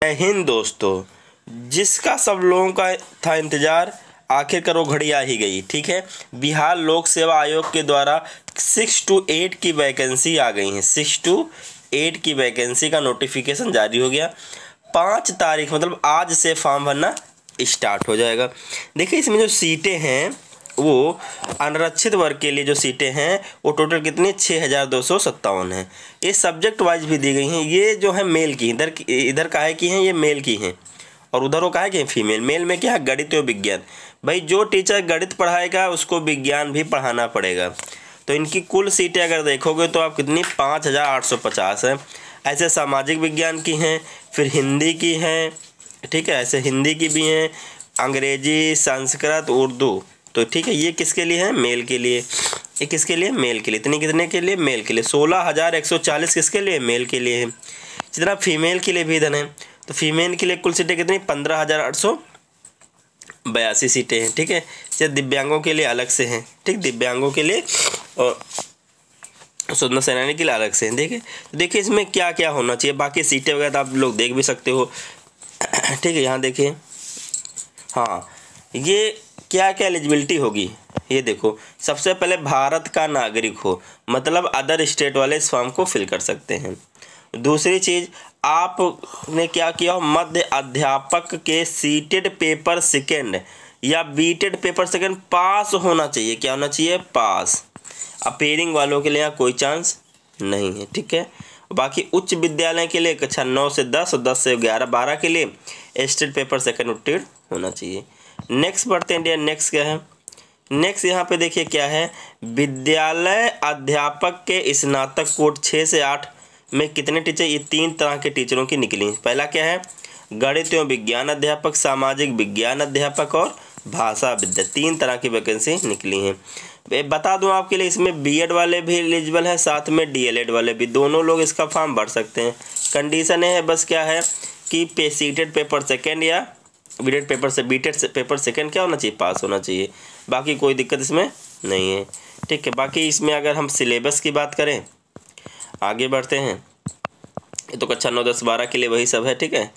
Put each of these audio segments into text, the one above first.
जय हिंद दोस्तों। जिसका सब लोगों का था इंतजार, आखिरकार वो घड़ी आ ही गई। ठीक है, बिहार लोक सेवा आयोग के द्वारा 6 to 8 की वैकेंसी आ गई हैं। 6 to 8 की वैकेंसी का नोटिफिकेशन जारी हो गया। 5 तारीख मतलब आज से फॉर्म भरना स्टार्ट हो जाएगा। देखिए इसमें जो सीटें हैं वो अनारक्षित वर्ग के लिए जो सीटें हैं वो टोटल कितनी 6257 हैं। ये सब्जेक्ट वाइज भी दी गई हैं। ये जो है मेल की, इधर काहे की हैं, ये मेल की हैं और उधर वो काहे की हैं, फीमेल। मेल में क्या है, गणित और विज्ञान। भाई जो टीचर गणित पढ़ाएगा उसको विज्ञान भी पढ़ाना पड़ेगा। तो इनकी कुल सीटें अगर देखोगे तो आप कितनी 5850 हैं। ऐसे सामाजिक विज्ञान की हैं, फिर हिंदी की हैं, ठीक है, ऐसे हिंदी की भी हैं, अंग्रेजी, संस्कृत, उर्दू। तो ठीक है, ये किसके लिए है, मेल के लिए। ये किसके लिए, मेल के लिए। इतनी कितने के लिए, मेल के लिए। 16140 किसके लिए, मेल के लिए है। जितना फीमेल के लिए भी इधर है। तो फीमेल के लिए कुल सीटें कितनी 15882 सीटें हैं। ठीक है, जैसे दिव्यांगों के लिए अलग से हैं। ठीक, दिव्यांगों के लिए और स्वतंत्र सेनानी के लिए अलग से हैं। देखिए इसमें क्या क्या होना चाहिए। बाकी सीटें वगैरह आप लोग देख भी सकते हो। ठीक है, यहाँ देखिए, हाँ ये क्या क्या एलिजिबिलिटी होगी ये देखो। सबसे पहले भारत का नागरिक हो, मतलब अदर स्टेट वाले इस फॉर्म को फिल कर सकते हैं। दूसरी चीज़, आपने क्या किया हो, मध्य अध्यापक के सीटेड पेपर सेकेंड या बीटेड पेपर सेकेंड पास होना चाहिए। क्या होना चाहिए, पास। अपेयरिंग वालों के लिए यहाँ कोई चांस नहीं है। ठीक है, बाकी उच्च विद्यालय के लिए कक्षा 9 से 10 और 10 से 11 12 के लिए स्टेट पेपर सेकेंड उत्तीर्ण होना चाहिए। नेक्स्ट बढ़ते हैं। नेक्स्ट क्या है, नेक्स्ट यहाँ पे देखिए क्या है, विद्यालय अध्यापक के स्नातक कोट 6 से 8 में कितने टीचर, ये 3 तरह के टीचरों की निकली। पहला क्या है, गणित एवं विज्ञान अध्यापक, सामाजिक विज्ञान अध्यापक और भाषा विद्या। 3 तरह की वैकेंसी निकली हैं। बता दूं आपके लिए, इसमें बीएड वाले भी एलिजिबल है, साथ में डीएलएड वाले भी, दोनों लोग इसका फॉर्म भर सकते हैं। कंडीशन है बस क्या है कि सीटेड पेपर सेकेंड या बीटेड पेपर सेकेंड क्या होना चाहिए, पास होना चाहिए। बाकी कोई दिक्कत इसमें नहीं है। ठीक है, बाकी इसमें अगर हम सिलेबस की बात करें, आगे बढ़ते हैं। ये तो कक्षा 9 10 12 के लिए वही सब है। ठीक है,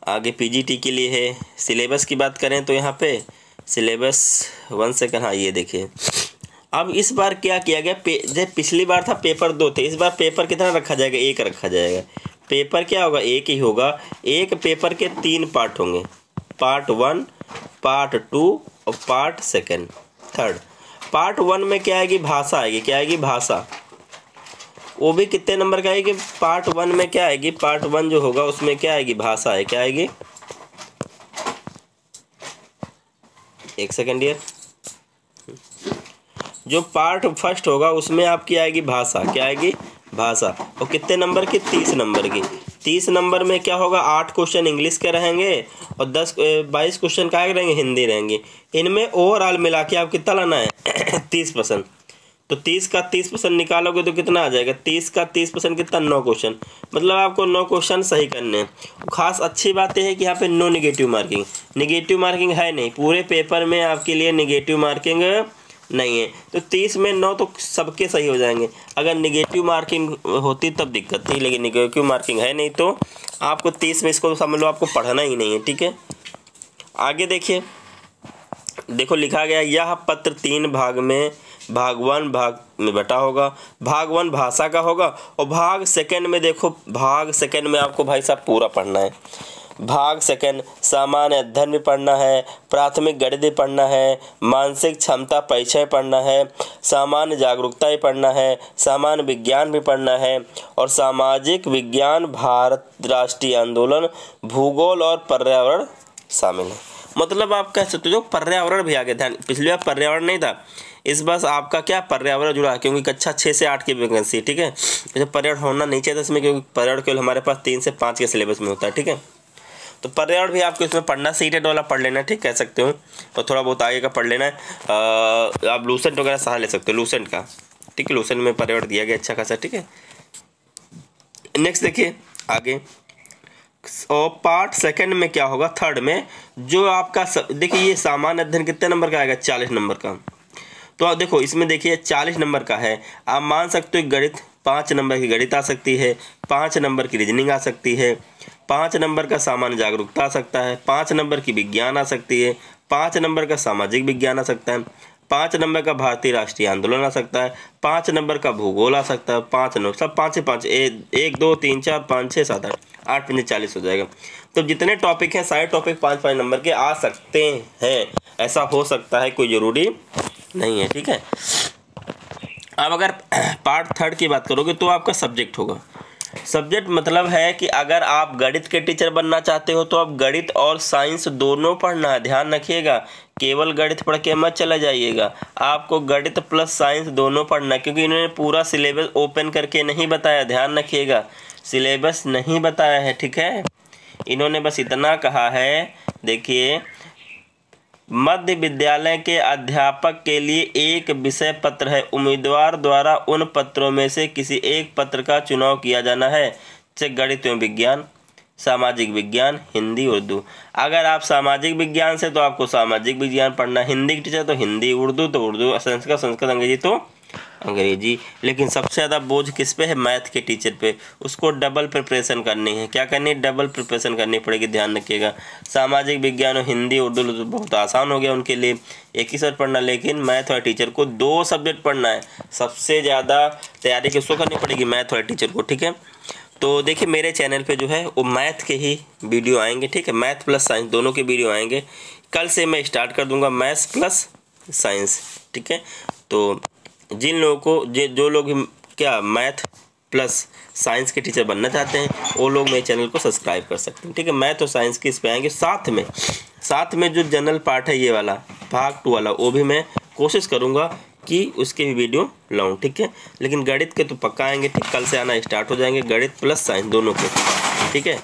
आगे पीजीटी के लिए है। सिलेबस की बात करें तो यहाँ पे सिलेबस 1 सेकंड, हाँ ये देखिए। अब इस बार क्या किया गया, जैसे पिछली बार था पेपर 2 थे, इस बार पेपर कितना रखा जाएगा, 1 रखा जाएगा। पेपर क्या होगा, 1 ही होगा। एक पेपर के 3 पार्ट होंगे, पार्ट 1, पार्ट 2 और पार्ट सेकेंड थर्ड। पार्ट 1 में क्या आएगी, भाषा आएगी। क्या आएगी, भाषा। वो भी कितने नंबर का आएगी, पार्ट 1 में क्या आएगी, पार्ट 1 जो होगा उसमें क्या आएगी, भाषा है। क्या आएगी, एक सेकेंड डियर। जो पार्ट फर्स्ट होगा उसमें आपकी आएगी भाषा। क्या आएगी, भाषा। और कितने नंबर की, 30 नंबर की। 30 नंबर में क्या होगा, 8 क्वेश्चन इंग्लिश के रहेंगे और 22 क्वेश्चन क्या रहेंगे, हिंदी रहेंगे। इनमें ओवरऑल मिला के आप कितना लाना है 30%। तो 30 का 30% निकालोगे तो कितना आ जाएगा, 30 का 30% कितना, 9 क्वेश्चन। मतलब आपको 9 क्वेश्चन सही करने हैं। खास अच्छी बात यह है कि यहाँ पे no negative marking. Negative marking है नहीं, पूरे पेपर में आपके लिए निगेटिव मार्किंग नहीं है। तो 30 में 9 तो सबके सही हो जाएंगे। अगर निगेटिव मार्किंग होती तब दिक्कत थी, लेकिन निगेटिव मार्किंग है नहीं तो आपको 30 में इसको समझ लो आपको पढ़ना ही नहीं है। ठीक है, आगे देखिए, देखो लिखा गया, यह पत्र 3 भाग में, भाग 1 भाग में बटा होगा। भाग 1 भाषा का होगा और भाग सेकंड में देखो, भाग सेकंड में आपको भाई साहब पूरा पढ़ना है। भाग सेकंड सामान्य अध्ययन भी पढ़ना है, प्राथमिक गणित भी पढ़ना है, मानसिक क्षमता परिचय पढ़ना है, सामान्य जागरूकता भी पढ़ना है, सामान्य विज्ञान भी पढ़ना है और सामाजिक विज्ञान, भारत राष्ट्रीय आंदोलन, भूगोल और पर्यावरण शामिल है। मतलब आप कह सकते हो पर्यावरण भी आगे ध्यान, पिछली बार पर्यावरण नहीं था, इस बार आपका क्या पर्यावरण जुड़ा है, क्योंकि कक्षा 6 से 8 की वैकेंसी। ठीक है, जैसे पर्यावरण होना नहीं चाहिए था इसमें, क्योंकि पर्यावरण केवल हमारे पास 3 से 5 के सिलेबस में होता है। ठीक है, तो पर्यावरण भी आपको इसमें पढ़ना, सीटेड वाला पढ़ लेना। ठीक, कह सकते हो, और थोड़ा बहुत आगे का पढ़ लेना है। आप लूसेंट वगैरह सहारा ले सकते हो, लूसेंट का। ठीक है, लूसेंट में पर्यावरण दिया गया अच्छा खासा। ठीक है, नेक्स्ट देखिए आगे, और पार्ट सेकंड में क्या होगा, थर्ड में जो आपका देखिए, ये सामान्य अध्ययन कितने नंबर का आएगा, 40 नंबर का। तो आप देखो इसमें देखिए 40 नंबर का है। आप मान सकते हो गणित 5 नंबर की गणित आ सकती है, 5 नंबर की रीजनिंग आ सकती है, 5 नंबर का सामान्य जागरूकता आ सकता है, 5 नंबर की विज्ञान आ सकती है, 5 नंबर का सामाजिक विज्ञान आ सकता है, 5 नंबर का भारतीय राष्ट्रीय आंदोलन आ सकता है, 5 नंबर का भूगोल आ सकता है, 5 नंबर सब 5 से 5 1 2 3 4 5 6 7 8 5 40 हो जाएगा। तो जितने टॉपिक हैं सारे टॉपिक 5-5 नंबर के आ सकते हैं, ऐसा हो सकता है, कोई ज़रूरी नहीं है, ठीक है। अब अगर पार्ट 3 की बात करोगे तो आपका सब्जेक्ट होगा। सब्जेक्ट मतलब है कि अगर आप गणित के टीचर बनना चाहते हो तो आप गणित और साइंस दोनों पढ़ना है, ध्यान रखिएगा। केवल गणित पढ़ के मत चला जाइएगा, आपको गणित प्लस साइंस दोनों पढ़ना, क्योंकि इन्होंने पूरा सिलेबस ओपन करके नहीं बताया, ध्यान रखिएगा। सिलेबस नहीं बताया है, ठीक है। इन्होंने बस इतना कहा है, देखिए, मध्य विद्यालय के अध्यापक के लिए एक विषय पत्र है, उम्मीदवार द्वारा उन पत्रों में से किसी एक पत्र का चुनाव किया जाना है, जैसे गणित एवं विज्ञान, सामाजिक विज्ञान, हिंदी, उर्दू। अगर आप सामाजिक विज्ञान से तो आपको सामाजिक विज्ञान पढ़ना, हिंदी के टीचर तो हिंदी, उर्दू तो उर्दू, संस्कृत अंग्रेजी तो अंग्रेजी। लेकिन सबसे ज़्यादा बोझ किस पे है? मैथ के टीचर पे। उसको डबल प्रिपरेशन करनी है। क्या करनी है? डबल प्रिपरेशन करनी पड़ेगी, ध्यान रखिएगा। सामाजिक विज्ञान और हिंदी उर्दू तो बहुत आसान हो गया उनके लिए, एक ही सब्जेक्ट पढ़ना, लेकिन मैथ वाले टीचर को 2 सब्जेक्ट पढ़ना है। सबसे ज़्यादा तैयारी किसको करनी पड़ेगी? मैथ वाले टीचर को, ठीक है। तो देखिए मेरे चैनल पे जो है वो मैथ के ही वीडियो आएंगे, ठीक है। मैथ प्लस साइंस दोनों के वीडियो आएंगे। कल से मैं स्टार्ट कर दूंगा मैथ्स प्लस साइंस, ठीक है। तो जिन लोगों को जो लोग क्या मैथ प्लस साइंस के टीचर बनना चाहते हैं वो लोग मेरे चैनल को सब्सक्राइब कर सकते हैं, ठीक है। मैथ और साइंस के इस पे आएंगे। साथ में जो जनरल पार्ट है ये वाला भाग 2 वाला, वो भी मैं कोशिश करूँगा कि उसके भी वीडियो लाऊं, ठीक है। लेकिन गणित के तो पक्का आएंगे, ठीक। कल से आना स्टार्ट हो जाएंगे गणित प्लस साइंस दोनों के, ठीक है।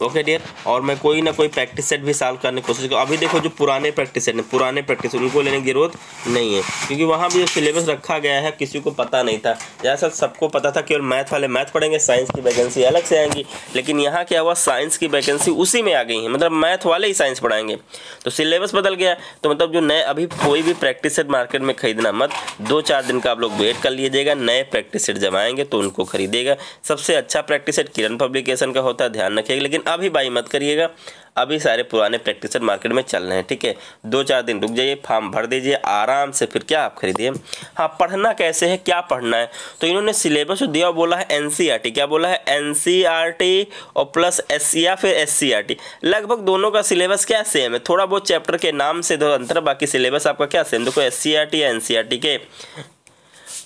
Okay dear. और मैं कोई ना कोई प्रैक्टिस सेट भी सॉल्व करने की कोशिश करूँ। अभी देखो जो पुराने प्रैक्टिस सेट हैं, पुराने प्रैक्टिस उनको लेने की जरूरत नहीं है, क्योंकि वहाँ भी जो सिलेबस रखा गया है किसी को पता नहीं था। जैसा सबको पता था केवल मैथ वाले मैथ पढ़ेंगे, साइंस की वैकेंसी अलग से आएंगी। लेकिन यहाँ क्या हुआ, साइंस की वैकेंसी उसी में आ गई है, मतलब मैथ वाले ही साइंस पढ़ाएंगे। तो सिलेबस बदल गया। तो मतलब जो नए, अभी कोई भी प्रैक्टिस सेट मार्केट में खरीदना मत, 2-4 दिन का आप लोग वेट कर लीजिएगा। नए प्रैक्टिस सेट जब आएंगे तो उनको खरीदेगा। सबसे अच्छा प्रैक्टिस सेट किरण पब्लिकेशन का होता है, ध्यान रखिएगा। लेकिन अभी बाई मत करिएगा, अभी सारे पुराने प्रैक्टिस सेट मार्केट में चल रहे हैं, ठीक है। 2-4 दिन रुक जाइए, फॉर्म भर दीजिए आराम से, फिर क्या आप खरीदिए। हाँ, पढ़ना कैसे है, क्या पढ़ना है, तो इन्होंने सिलेबस जो दिया बोला है एनसीईआरटी। क्या बोला है? एनसीईआरटी और प्लस एससी या फिर एससीईआरटी। लगभग दोनों का सिलेबस क्या सेम है, थोड़ा बहुत चैप्टर के नाम से दो अंतर, बाकी सिलेबस आपका क्या सेम। देखो एससीईआरटी या एनसीईआरटी के।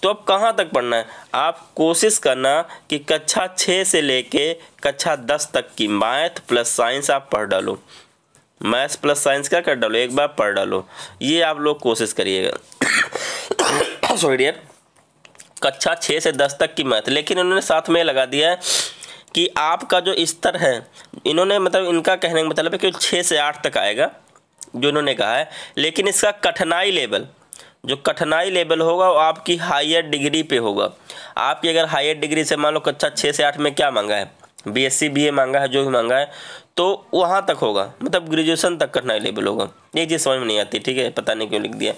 तो अब कहाँ तक पढ़ना है? आप कोशिश करना कि कक्षा 6 से लेके कक्षा 10 तक की मैथ प्लस साइंस आप पढ़ डालो। मैथ्स प्लस साइंस क्या कर डालो, एक बार पढ़ डालो। ये आप लोग कोशिश करिएगा। सॉरी डियर, कक्षा 6 से 10 तक की मैथ। लेकिन उन्होंने साथ में लगा दिया है कि आपका जो स्तर है, इन्होंने मतलब इनका कहने का मतलब है कि 6 से 8 तक आएगा जो इन्होंने कहा है। लेकिन इसका कठिनाई लेवल, जो कठिनाई लेवल होगा वो आपकी हायर डिग्री पे होगा। आपकी अगर हायर डिग्री से मान लो कक्षा 6 से 8 में क्या मांगा है, बीएससी बीए मांगा है, जो भी मांगा है, तो वहाँ तक होगा, मतलब ग्रेजुएशन तक कठिनाई लेवल होगा। ये चीज़ समझ में नहीं आती, ठीक है, पता नहीं क्यों लिख दिया।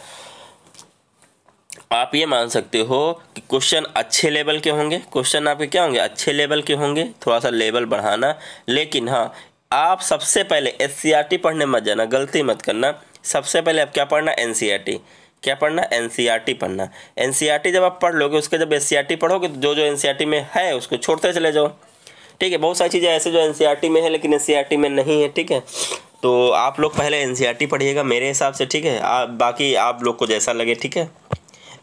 आप ये मान सकते हो कि क्वेश्चन अच्छे लेवल के होंगे, क्वेश्चन आपके क्या होंगे, अच्छे लेवल के होंगे, थोड़ा सा लेवल बढ़ाना। लेकिन हाँ, आप सबसे पहले एससीईआरटी पढ़ने मत जाना, गलती मत करना। सबसे पहले आप क्या पढ़ना, एनसीईआरटी। क्या पढ़ना? एनसीईआरटी पढ़ना। एनसीईआरटी जब आप पढ़ लोगे, उसके जब एससीईआरटी पढ़ोगे तो जो एनसीईआरटी में है उसको छोड़ते चले जाओ, ठीक है। बहुत सारी चीज़ें ऐसे जो एनसीईआरटी में है लेकिन एससीईआरटी में नहीं है, ठीक है। तो आप लोग पहले एनसीईआरटी पढ़िएगा मेरे हिसाब से, ठीक है। बाकी आप लोग को जैसा लगे, ठीक है।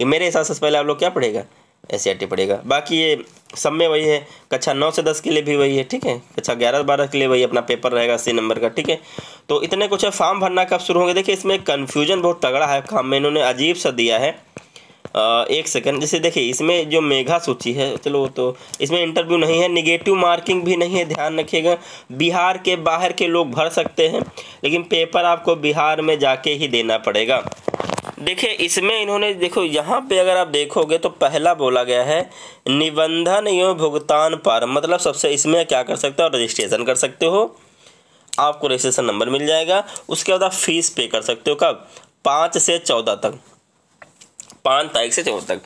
मेरे हिसाब से पहले आप लोग क्या पढ़ेगा, एससीईआरटी पढ़ेगा। बाकी ये सब में वही है, कक्षा 9 से 10 के लिए भी वही है, ठीक है। कक्षा 11-12 के लिए वही अपना पेपर रहेगा 80 नंबर का, ठीक है। तो इतने कुछ है। फॉर्म भरना कब शुरू होंगे? देखिए इसमें कन्फ्यूजन बहुत तगड़ा है, काम में इन्होंने अजीब सा दिया है। एक सेकंड, जैसे देखिए इसमें जो मेघा सूची है, चलो तो इसमें इंटरव्यू नहीं है, निगेटिव मार्किंग भी नहीं है, ध्यान रखिएगा। बिहार के बाहर के लोग भर सकते हैं, लेकिन पेपर आपको बिहार में जाके ही देना पड़ेगा। देखिए इसमें इन्होंने, देखो यहाँ पे अगर आप देखोगे तो पहला बोला गया है निबंधन एवं भुगतान पर, मतलब सबसे इसमें क्या कर सकते हो, रजिस्ट्रेशन कर सकते हो, आपको रजिस्ट्रेशन नंबर मिल जाएगा। उसके बाद आप फीस पे कर सकते हो, कब? 5 से 14 तक, 5 तारीख से 14 तक।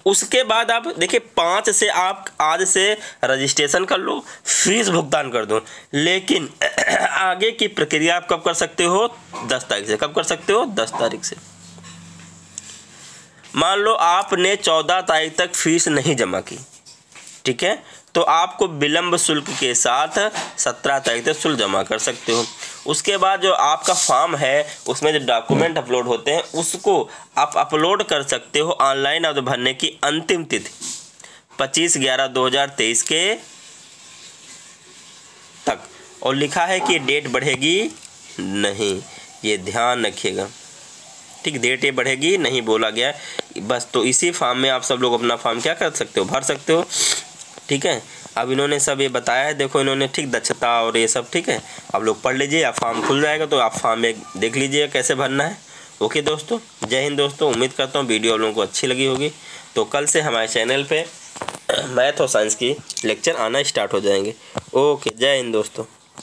उसके बाद आप देखिए 5 से आप आज से रजिस्ट्रेशन कर लो, फीस भुगतान कर दो, लेकिन आगे की प्रक्रिया आप कब कर सकते हो? 10 तारीख से। कब कर सकते हो? 10 तारीख से। मान लो आपने 14 तारीख तक फीस नहीं जमा की, ठीक है, तो आपको विलंब शुल्क के साथ 17 तारीख तक शुल्क जमा कर सकते हो। उसके बाद जो आपका फॉर्म है उसमें जो डॉक्यूमेंट अपलोड होते हैं उसको आप अपलोड कर सकते हो ऑनलाइन। आवेदन भरने की अंतिम तिथि 25/11/2023 के तक, और लिखा है कि डेट बढ़ेगी नहीं, ये ध्यान रखिएगा, ठीक। डेट ये बढ़ेगी नहीं बोला गया है बस। तो इसी फॉर्म में आप सब लोग अपना फॉर्म क्या कर सकते हो? भर सकते हो, ठीक है। अब इन्होंने सब ये बताया है, देखो इन्होंने, ठीक, दक्षता और ये सब, ठीक है। आप लोग पढ़ लीजिए, आप फॉर्म खुल जाएगा तो आप फॉर्म में देख लीजिए कैसे भरना है। ओके दोस्तों, जय हिंद दोस्तों। उम्मीद करता हूँ वीडियो आप लोगों को अच्छी लगी होगी। तो कल से हमारे चैनल पे मैथ और साइंस की लेक्चर आना स्टार्ट हो जाएंगे। ओके, जय हिंद दोस्तों।